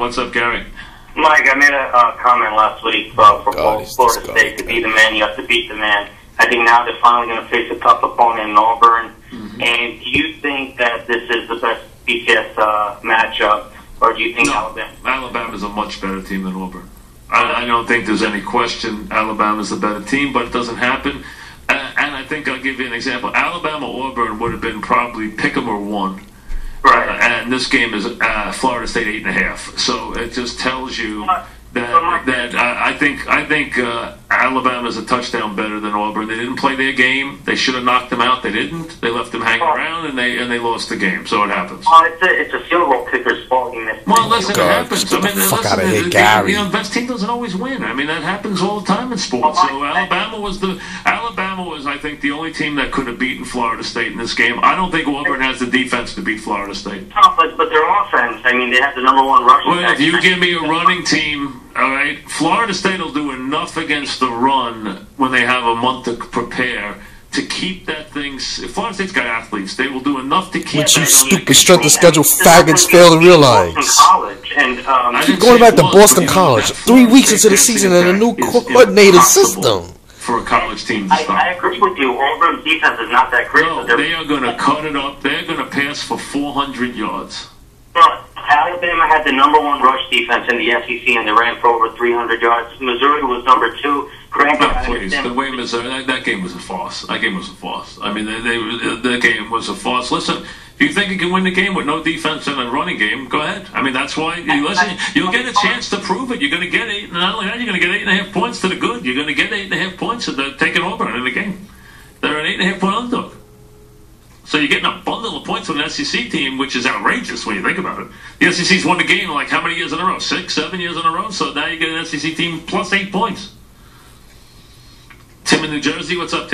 What's up, Gary? Mike, I made a comment last week for Florida State. To be the man, you have to beat the man. I think now they're finally going to face a tough opponent in Auburn. And do you think that this is the best BCS matchup, or do you think Alabama? Alabama's a much better team than Auburn. I don't think there's any question Alabama's a better team, but it doesn't happen. And I think I'll give you an example. Alabama-Auburn would have been probably pick 'em or one. Right. And this game is Florida State 8.5. So it just tells you that I think Alabama's a touchdown better than Auburn. They didn't play their game. They should have knocked them out. They didn't. They left them hanging around, and they lost the game. So it happens. It's a field goal kicker's fault. Well, listen, it happens. I mean, fuck out of here, Gary. The best team doesn't always win. I mean, that happens all the time in sports. So Alabama was, I think, the only team that could have beaten Florida State in this game. I don't think Auburn has the defense to beat Florida State. No, but their offense. I mean, they have the #1 rushing. Well, if you give me a running team. All right, Florida State will do enough against the run when they have a month to prepare to keep that thing. If Florida State's got athletes, they will do enough to keep. Which you stupid strength of schedule faggots fail to realize. Keep going back to Boston College. 3 weeks into the season and a new coordinated system. For a college team to stop. I agree with you. Auburn's defense is not that great. No, they are going to cut it up. They're going to pass for 400 yards. But Alabama had the #1 rush defense in the SEC, and they ran for over 300 yards. Missouri was #2. Please, the way Missouri, that game was a farce. That game was a farce. I mean, that game was a farce. Listen, if you think you can win the game with no defense and a running game, go ahead. I mean, that's why. You'll get a chance to prove it. You're going to get 8. Not only that, you're going to get 8.5 points to the good. You're going to get 8.5 points and they're taking Auburn in the game. They're an 8.5 point underdog. So you're getting a bundle of points with an SEC team, which is outrageous when you think about it. The SEC's won the game like how many years in a row? 6, 7 years in a row. So now you get an SEC team plus 8 points. Tim in New Jersey, what's up, Tim?